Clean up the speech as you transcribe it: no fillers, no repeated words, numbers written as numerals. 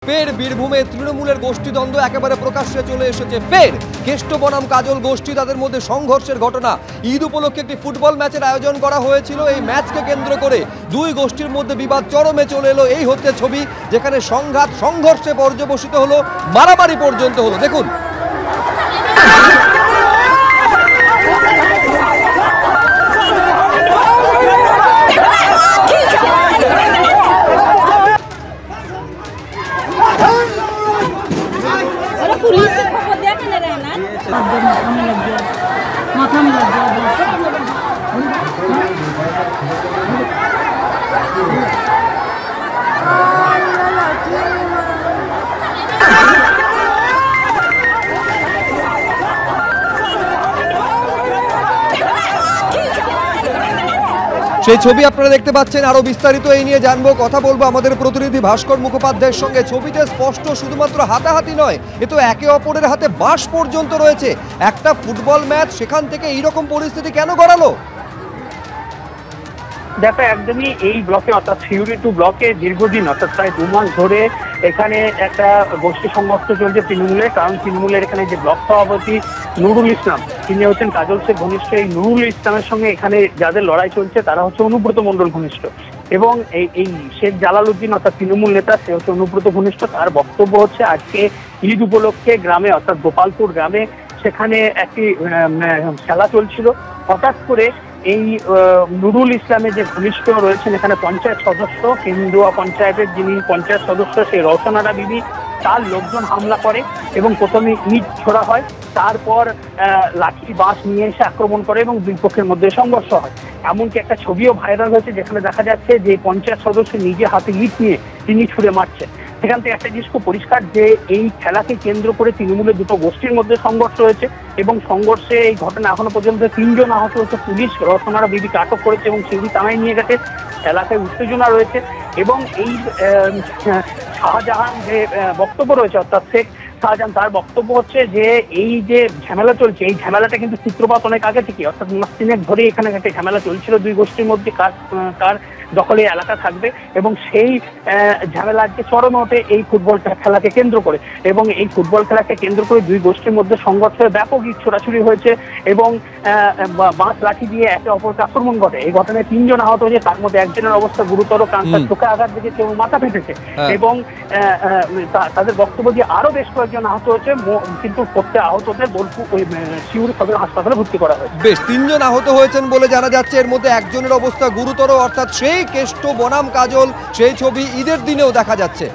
ফের বীরভূমে তৃণমূলের গোষ্ঠীদ্বন্দ্ব একেবারে প্রকাশ্যে চলে এসেছে। ফের কেষ্ট বনাম কাজল গোষ্ঠী, তাদের মধ্যে সংঘর্ষের ঘটনা। ঈদ উপলক্ষে একটি ফুটবল ম্যাচের আয়োজন করা হয়েছিল। এই ম্যাচকে কেন্দ্র করে দুই গোষ্ঠীর মধ্যে বিবাদ চরমে চলে এলো। এই হচ্ছে ছবি, যেখানে সংঘাত সংঘর্ষে পর্যবসিত হলো, মারামারি পর্যন্ত হলো। দেখুন। माथा में लग गया बस। সেই ছবি আপনারা দেখতে পাচ্ছেন। আরো বিস্তারিত এই নিয়ে জানবো, কথা বলবো আমাদের প্রতিনিধি ভাস্কর মুখোপাধ্যায়ের সঙ্গে। ছবিতে স্পষ্ট শুধুমাত্র হাতাহাতি নয়, এ তো একে অপরের হাতে বাঁশ পর্যন্ত রয়েছে। একটা ফুটবল ম্যাচ, সেখান থেকে এইরকম পরিস্থিতি কেন গড়ালো? দেখো, একদমই এই ব্লকে অর্থাৎ সিউড়ি 2 ব্লকে দীর্ঘদিন অর্থাৎ প্রায় 2 মাস ধরে এখানে একটা গোষ্ঠী সংঘর্ষ চলছে তৃণমূলের। কারণ তৃণমূলের এখানে যে ব্লক সভাপতি নুরুল ইসলাম, তিনি হচ্ছেন কাজল শেখ ঘনিষ্ঠ। এই নুরুল ইসলামের সঙ্গে এখানে যাদের লড়াই চলছে তারা হচ্ছে অনুব্রত মণ্ডল ঘনিষ্ঠ, এবং এই শেখ জালালউদ্দিন অর্থাৎ তৃণমূল নেতা, সে হচ্ছে অনুব্রত ঘনিষ্ঠ। তার বক্তব্য হচ্ছে আজকে ঈদ উপলক্ষে গ্রামে অর্থাৎ গোপালপুর গ্রামে সেখানে একটি খেলা চলছিল। হঠাৎ করে এই নুরুল ইসলামের যে ঘনিষ্ঠ রয়েছেন এখানে পঞ্চায়েত সদস্য, কেন্দুয়া পঞ্চায়েতের যিনি পঞ্চায়েত সদস্য, সেই রওশনারা বিবি, তার লোকজন হামলা করে এবং প্রথমে ইট ছোড়া হয়, তারপর লাঠি বাঁশ নিয়ে এসে আক্রমণ করে এবং দুই পক্ষের মধ্যে সংঘর্ষ হয়। এমনকি একটা ছবিও ভাইরাল হয়েছে যেখানে দেখা যাচ্ছে যে পঞ্চায়েত সদস্য নিজে হাতে ইট নিয়ে তিনি ছুড়ে মারছেন। সেখান থেকে একটা জিনিস খুব পরিষ্কার যে এই খেলাকে কেন্দ্র করে তৃণমূলের দুটো গোষ্ঠীর মধ্যে সংঘর্ষ হয়েছে, এবং সংঘর্ষে এই ঘটনা এখনো পর্যন্ত 3 জন আহত হয়েছে। পুলিশ রওশনারা বিবিকে আটক করেছে এবং সিউড়ি থানায় নিয়ে গেছে। এলাকায় উত্তেজনা রয়েছে এবং এই শাহজাহান যে বক্তব্য রয়েছে অর্থাৎ শেখ শাহজাহান, তার বক্তব্য হচ্ছে যে এই যে ঝামেলা চলছে, এই ঝামেলাটা কিন্তু সূত্রপাত অনেক আগে থেকে, অর্থাৎ মাস 3 ধরে এখানে একটা ঝামেলা চলছিল দুই গোষ্ঠীর মধ্যে, কার দখলে এলাকা থাকবে, এবং সেই ঝামেলা আজকে চরমে ওঠে এই ফুটবল খেলাকে কেন্দ্র করে। এবং এই ফুটবল খেলাকে কেন্দ্র করে দুই গোষ্ঠীর মধ্যে সংঘর্ষ হয়ে ব্যাপক ইট ছোড়াছুড়ি হয়েছে এবং বাঁশ লাঠি দিয়ে একে অপরকে আক্রমণ ঘটে। এই ঘটনায় 3 জন আহত হয়েছে, তার মধ্যে একজনের অবস্থা গুরুতর, কান্তার চোখে আঘাত লেগেছে এবং মাথা ফেটেছে। এবং তাদের বক্তব্য দিয়ে আরো বেশ কয়েকজন আহত হয়েছে, কিন্তু প্রত্যেক আহতদের বোলপুর সিউড়ি সদর হাসপাতালে ভর্তি করা হয়েছে। বেশ, 3 জন আহত হয়েছেন বলে জানা যাচ্ছে। এর মধ্যে একজনের অবস্থা গুরুতর, অর্থাৎ সেই কেষ্ট বনাম কাজল, সেই ছবি ঈদের দিনেও দেখা যাচ্ছে।